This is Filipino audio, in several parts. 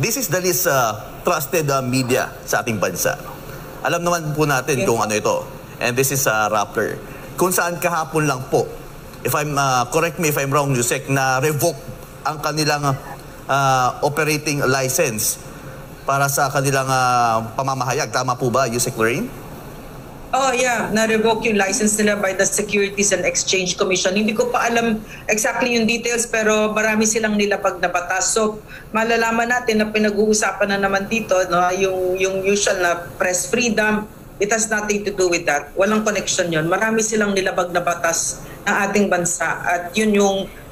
this is the least trusted media sa ating bansa. Alam naman po natin kung ano ito. And this is Rappler. Kung saan kahapon lang po, if I'm, correct me if I'm wrong, Yusek, na revoke ang kanilang operating license para sa kanilang pamamahayag. Tama po ba, Yusek Lorraine? Oh yeah, na-revoke yung license nila by the Securities and Exchange Commission. Hindi ko pa alam exactly yung details pero marami silang nilabag na batas. So malalaman natin na pinag-uusapan na naman dito, no, yung usual na press freedom, it has nothing to do with that. Walang connection yon. Marami silang nilabag na batas ng ating bansa at yun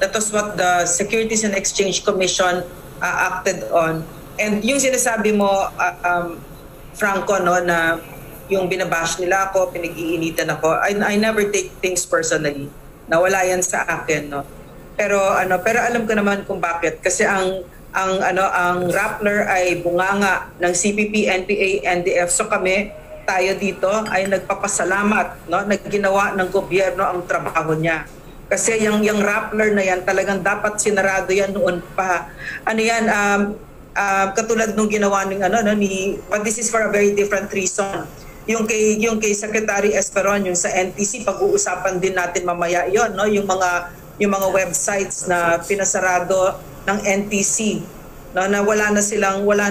that was what the Securities and Exchange Commission acted on. And yung sinasabi mo, Franco, no, na yung binabash nila ako, pinag-iinitan ako. I never take things personally. Nawala yan sa akin, no. Pero alam ko naman kung bakit kasi ang Rappler ay bunganga ng CPP, NPA, NDF. So tayo dito ay nagpapasalamat, no, nagginawa ng gobyerno ang trabaho niya. Kasi yung Rappler na yan talagang dapat sinarado yan noon pa. Katulad nung ginawa but this is for a very different reason. Yung kay Secretary Esperon, yung sa NTC, pag-uusapan din natin mamaya yon, no, yung mga websites na pinasarado ng NTC, no, na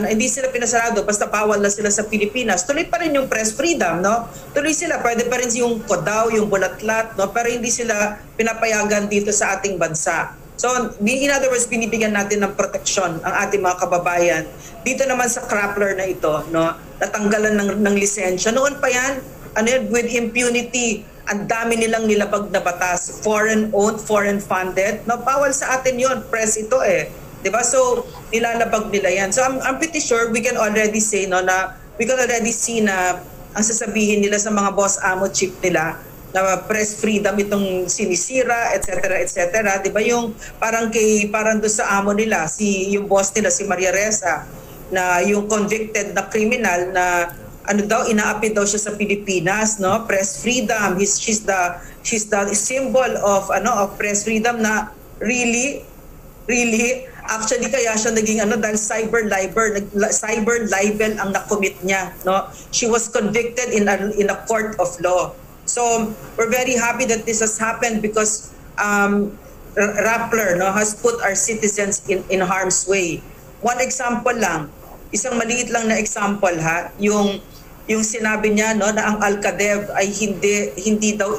hindi sila pinasarado, basta bawal na sila sa Pilipinas. Tuloy pa rin yung press freedom, no? Tuloy sila, pwede pa rin yung Kodaw, yung Bulatlat, no, pero hindi sila pinapayagan dito sa ating bansa. So, in other words, binibigyan natin ng proteksyon ang ating mga kababayan. Dito naman sa Rappler na ito, no, natanggalan ng lisensya. Noon pa yan, with impunity, ang dami nilang nilabag na batas. Foreign-owned, foreign-funded. No, bawal sa atin yon, press ito eh. Diba? So, nilalabag nila yan. So, I'm pretty sure we can already say, no, na we can already see na ang sasabihin nila sa mga boss amo chief nila, na press freedom itong sinisira, etc. etc. Di ba yung parang doon sa amo nila, yung boss nila, si Maria Ressa, na yung convicted na criminal na inaapi daw siya sa Pilipinas, no? Press freedom, she's the symbol of press freedom na really actually kaya siya naging dahil cyber libel ang nakomit niya, no? She was convicted in a court of law. So we're very happy that this has happened because Rappler, no, has put our citizens in harm's way. One example lang, isang maliit lang na example yung sinabi niya, no, na ang Alcadev ay hindi daw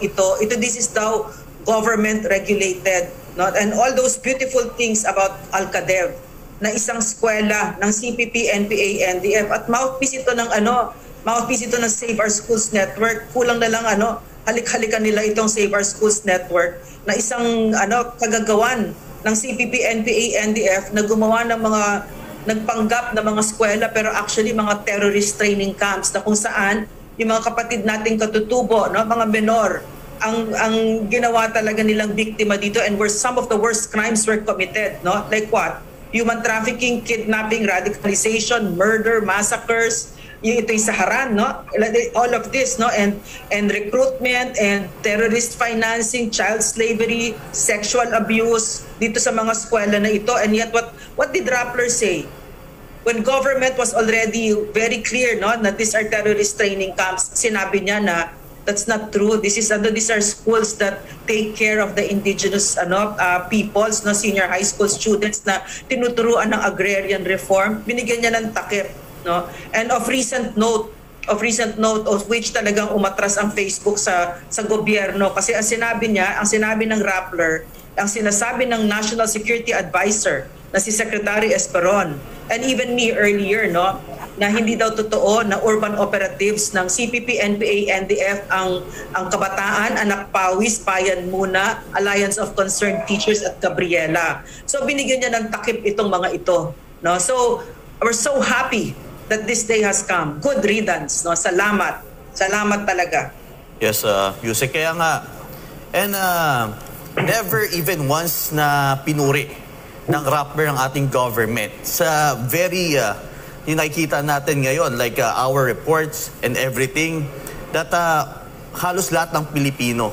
this is daw government regulated, no, and all those beautiful things about Alcadev na isang eskwela ng CPP, NPA, NDF at mouthpiece ito ng Save Our Schools Network. Kulang na lang halik-halikan nila itong Save Our Schools Network na isang kagagawan ng CPP, NPA, NDF na gumawa ng mga nagpanggap na mga eskwela pero actually mga terrorist training camps na kung saan yung mga kapatid nating katutubo, no, mga menor, ang ginawa talaga nilang biktima dito and where some of the worst crimes were committed, no? Like what? Human trafficking, kidnapping, radicalization, murder, massacres, ito yung Saharan, no? All of this, no? And recruitment and terrorist financing, child slavery, sexual abuse dito sa mga eskwela na ito. And yet what did Rappler say? When government was already very clear, no, that these are terrorist training camps, sinabi niya na that's not true. These are schools that take care of the indigenous peoples, no, senior high school students na tinuturuan ng agrarian reform. Binigyan niya ng takip, no? And of recent note of which talagang umatras ang Facebook sa gobyerno kasi ang sinabi ng Rappler, ang sinasabi ng National Security Advisor na si Secretary Esperon and even me earlier, no, na hindi daw totoo na urban operatives ng CPP, NPA, NDF ang Kabataan, Anak Pawis, Bayan Muna, Alliance of Concerned Teachers at Gabriela. So binigyan niya ng takip itong mga ito, no? So we're so happy that this day has come. Good riddance, no? Salamat. Salamat talaga. Yes, Yusek, kaya nga. And never even once na pinuri ng Rappler ng ating government sa very yung nakikita natin ngayon, like our reports and everything, that halos lahat ng Pilipino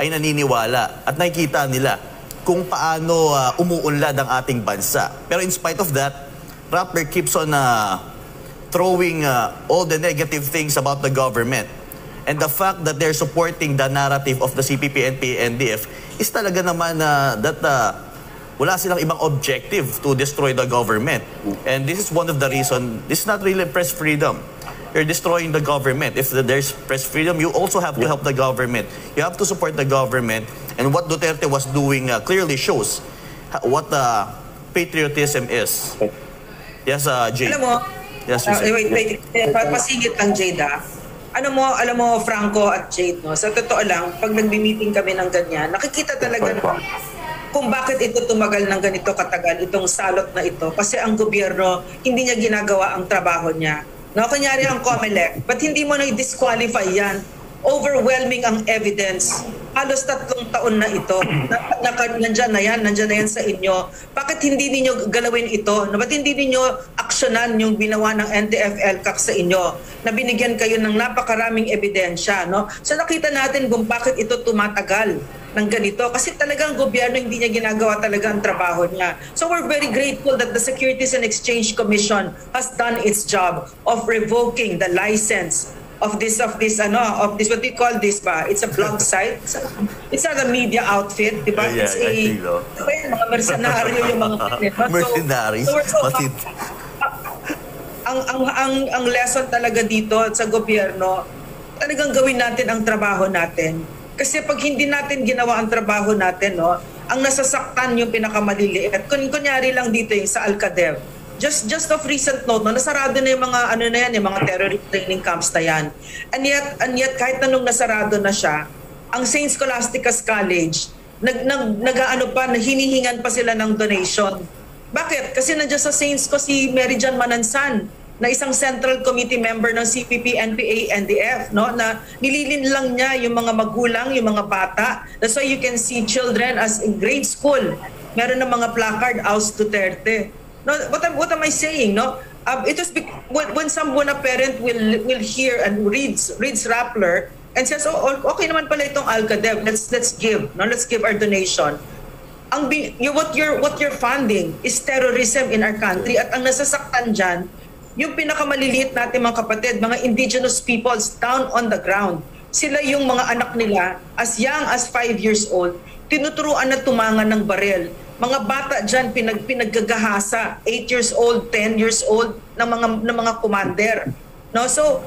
ay naniniwala at nakikita nila kung paano umuunlad ang ating bansa. Pero in spite of that, Rappler keeps on throwing all the negative things about the government. And the fact that they're supporting the narrative of the CPP, NPA, NDF is talaga naman that wala silang ibang objective to destroy the government. And this is one of the reasons, this is not really press freedom. You're destroying the government. If there's press freedom, you also have to help the government. You have to support the government. And what Duterte was doing clearly shows what patriotism is. Yes, Jade. Alam mo, Yes, wait, pasingit lang, Jade, alam mo, Franco at Jade, no? Sa totoo lang, pag nagbi-meeting kami ng ganyan, nakikita talaga kung bakit ito tumagal ng ganito katagal, itong salot na ito. Kasi ang gobyerno, hindi niya ginagawa ang trabaho niya. No, kunyari ang COMELEC, ba't hindi mo na-disqualify yan? Overwhelming ang evidence. Halos 3 taon na ito. Nandyan na yan sa inyo. Bakit hindi ninyo galawin ito? Ba't hindi ninyo aksyonan yung binawa ng NTF-ELCAC sa inyo? Na binigyan kayo ng napakaraming ebidensya. No? So nakita natin kung bakit ito tumatagal ng ganito. Kasi talagang gobyerno hindi niya ginagawa talaga ang trabaho niya. So we're very grateful that the Securities and Exchange Commission has done its job of revoking the license of this what do you call this ba? It's a blog site. It's not a media outfit, di ba? Yeah, It's mga mercenaryo yung mga mercenaries. Ang lesson talaga dito sa gobyerno, talagang gawin natin ang trabaho natin. Kasi pag hindi natin ginawa ang trabaho natin, no, ang nasasaktan yung pinakamaliliit. Kunyari lang dito yung sa Alcadev. Just of recent note, no, nasarado na yung mga yung mga terrorist training camps na yan. And yet kahit anong nasarado na siya, ang St. Scholastica's College hinihingan pa sila ng donation. Bakit? Kasi nandiyan sa Saints ko si Mary Jan Manansan, na isang Central Committee member ng CPP, NPA, NDF, no, na nililin lang niya yung mga magulang, yung mga bata. That's why you can see children as in grade school. Meron ng mga placard, Aus Duterte. No, what am I saying? No, it was when a parent will hear and reads Rappler and says, oh, okay naman pala itong Alcadev. Let's give our donation. What you're funding is terrorism in our country, at ang nasasaktan dyan, yung pinakamaliliit natin mga kapatid, mga indigenous peoples down on the ground. Sila yung mga anak nila, as young as 5 years old, tinuturuan na tumangan ng barel. Mga bata dyan pinaggagahasa, 8 years old, 10 years old, ng mga commander. No? So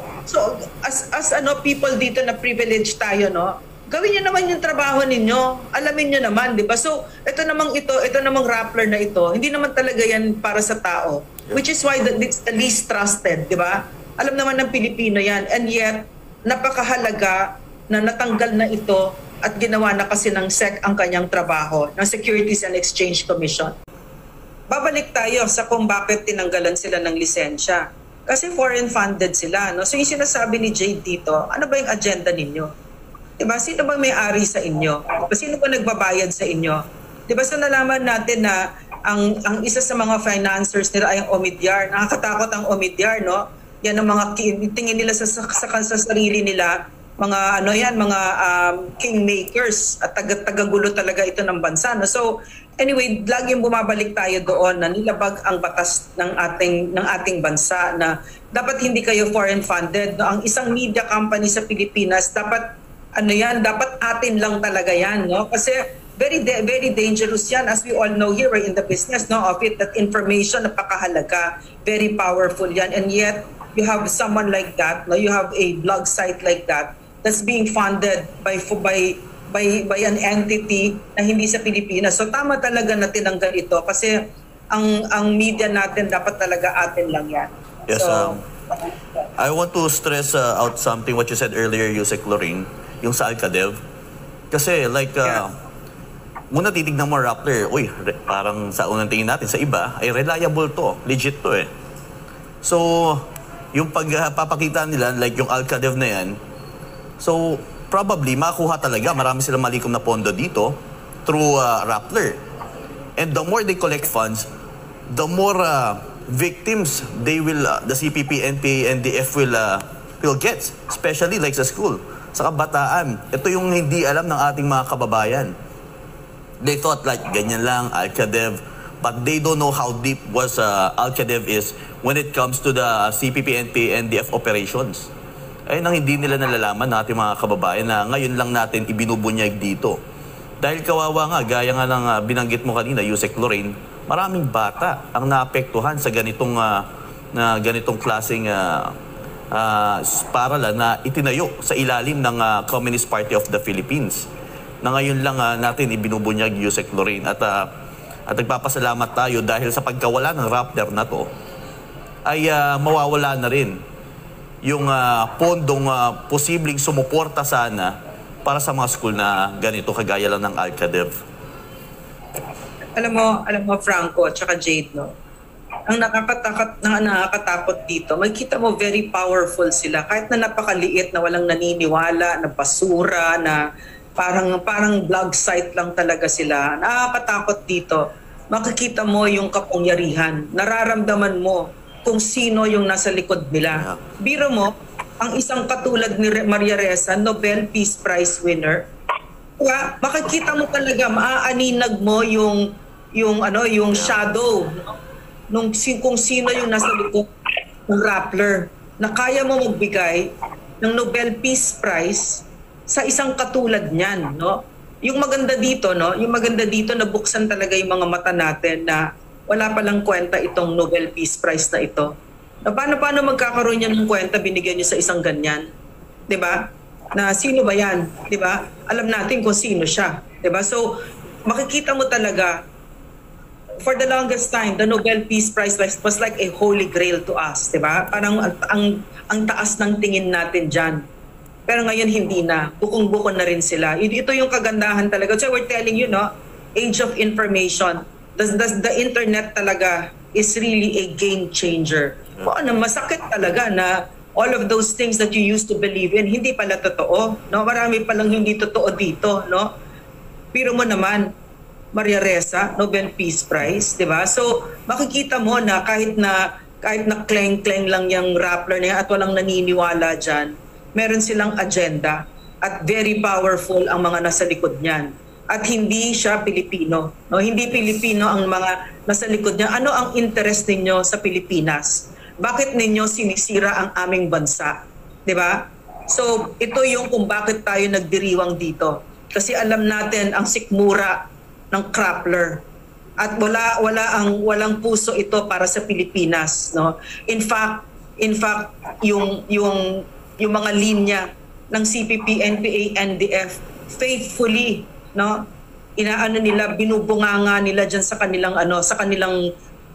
as people dito na privileged tayo, no? Gawin niyo naman yung trabaho ninyo. Alamin niyo naman, di ba? So ito namang Rappler na ito, hindi naman talaga yan para sa tao. Which is why it's the least trusted, di ba? Alam naman ng Pilipino yan. And yet, napakahalaga na natanggal na ito at ginawa na kasi ng SEC ang kanyang trabaho, ng Securities and Exchange Commission. Babalik tayo sa kung bakit tinanggalan sila ng lisensya. Kasi foreign funded sila. No? So yung sinasabi ni Jade dito, ano ba yung agenda ninyo? Diba? Sino ba may-ari sa inyo? Sino ba nagbabayad sa inyo? Diba? So nalaman natin na ang isa sa mga financiers nila ay ang Omidyar. Nakakatakot ang Omidyar, no? Yan ang mga tingin nila sa sarili nila, mga kingmakers at tagagulo talaga ito ng bansa. No? So anyway, laging bumabalik tayo doon na nilabag ang batas ng ating bansa na dapat hindi kayo foreign funded. No? Ang isang media company sa Pilipinas dapat dapat atin lang talaga yan, no? Kasi very dangerous yan, as we all know here, we're in the business, no, of it, that information napakahalaga, very powerful yan, and yet you have someone like that, no, you have a blog site like that that's being funded by an entity na hindi sa Pilipinas. So tama talaga na tinanggal ito kasi ang media natin dapat talaga atin lang yan. Yes, so, I want to stress out something what you said earlier, Yusek Lorraine, yung sa Alcadev. Kasi muna titignan mo Rappler, parang sa unang tingin natin sa iba, ay reliable to, legit to eh. So, yung pagpapakita nila, like yung Alcadev na yan, so, probably makuha talaga, marami silang malikom na pondo dito through Rappler. And the more they collect funds, the more victims the CPP, NPA, NDF will get, especially like sa school. Sa kabataan, ito yung hindi alam ng ating mga kababayan. They thought like ganyan lang, Alcadev, but they don't know how deep was Al-Qaeda is when it comes to the CPP-NPA NDF operations. Ayun ang hindi nila nalalaman ng ating mga kababayan na ngayon lang natin ibinubunyag dito. Dahil kawawa nga, gaya nga ng binanggit mo kanina, Yusek Lorraine, maraming bata ang naapektuhan sa ganitong klaseng paralan na itinayo sa ilalim ng Communist Party of the Philippines. Na ngayon lang natin ibinubunyag, Yusek Lorraine. At nagpapasalamat tayo dahil sa pagkawala ng Rappler na to, ay mawawala na rin yung pondong posibleng sumuporta sana para sa mga school na ganito kagaya lang ng Al-Qaeda. Alam mo Franco at saka Jade, no? Ang nakakatakot dito, makikita mo very powerful sila. Kahit na napakaliit na walang naniniwala, na basura, na parang blog site lang talaga sila. Nakakatakot dito. Makikita mo yung kapangyarihan. Nararamdaman mo kung sino yung nasa likod nila. Biro mo, ang isang katulad ni Maria Ressa, Nobel Peace Prize winner, makikita mo talaga, maaaninag mo yung shadow, no? Kung sino yung nasa likod ng Rappler, na kaya mo magbigay ng Nobel Peace Prize sa isang katulad niyan, no? Yung maganda dito, nabuksan talaga yung mga mata natin na wala palang kwenta itong Nobel Peace Prize na ito. Na paano magkakaroon yan ng kwenta binigyan niyo sa isang ganyan? 'Di ba? Na sino ba yan? 'Di ba? Alam natin kung sino siya, 'di ba? So makikita mo talaga, for the longest time, the Nobel Peace Prize was like a holy grail to us, 'di ba? Parang ang taas ng tingin natin diyan. Pero ngayon hindi na. Bukong-buko na rin sila. Ito yung kagandahan talaga. So we're telling you, no, age of information. The internet talaga is really a game changer. Masakit talaga na all of those things that you used to believe in, hindi pala totoo. No? Marami palang hindi totoo dito. No? Pero mo naman, Maria Ressa, Nobel Peace Prize, di ba? So makikita mo na kahit na kleng-kleng lang yung Rappler niya at walang naniniwala dyan, meron silang agenda at very powerful ang mga nasa likod niyan. At hindi siya Pilipino. No? Hindi Pilipino ang mga nasa likod niya. Ano ang interest ninyo sa Pilipinas? Bakit ninyo sinisira ang aming bansa? 'Di ba? So, ito yung kung bakit tayo nagdiriwang dito. Kasi alam natin ang sikmura ng Rappler. At walang puso ito para sa Pilipinas, no? In fact, yung mga linya ng CPP, NPA, NDF faithfully, no, binubunganga nila diyan sa kanilang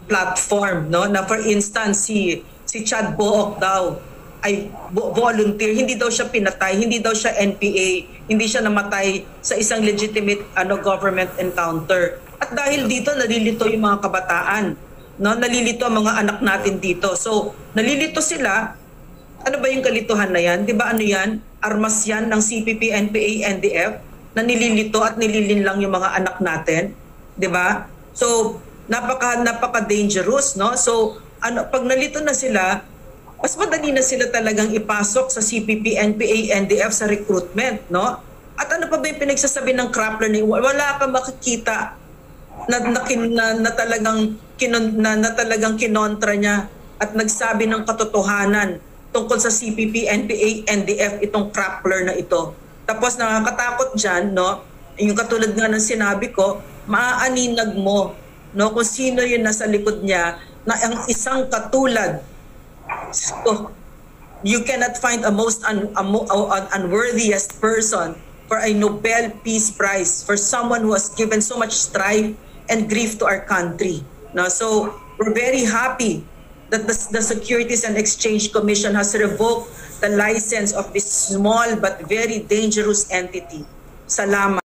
platform, no, na for instance si Chad Book daw ay volunteer, hindi daw siya pinatay, hindi daw siya NPA, hindi siya namatay sa isang legitimate government encounter. At dahil dito nalilito yung mga kabataan, no, nalilito ang mga anak natin dito. So nalilito sila. Ano ba yung kalituhan na yan? 'Di ba ano yan? Armas yan ng CPP, NPA, NDF na nililito at nililinlang yung mga anak natin, 'di ba? So napaka dangerous, no? So pag nalito na sila, mas madali na sila talagang ipasok sa CPP, NPA, NDF sa recruitment, no? At ano pa ba yung pinagsasabi ng Rappler ni wala kang makikita na talagang kinontra niya at nagsabi ng katotohanan tungkol sa CPP, NPA, NDF itong Rappler na ito. Tapos nakakatakot dyan, no? Yung katulad nga ng sinabi ko, maaaninag mo, no, kung sino yun nasa likod niya na ang isang katulad. So, you cannot find a most unworthiest person for a Nobel Peace Prize for someone who has given so much strife and grief to our country. No? So we're very happy that the Securities and Exchange Commission has revoked the license of this small but very dangerous entity. Salamat.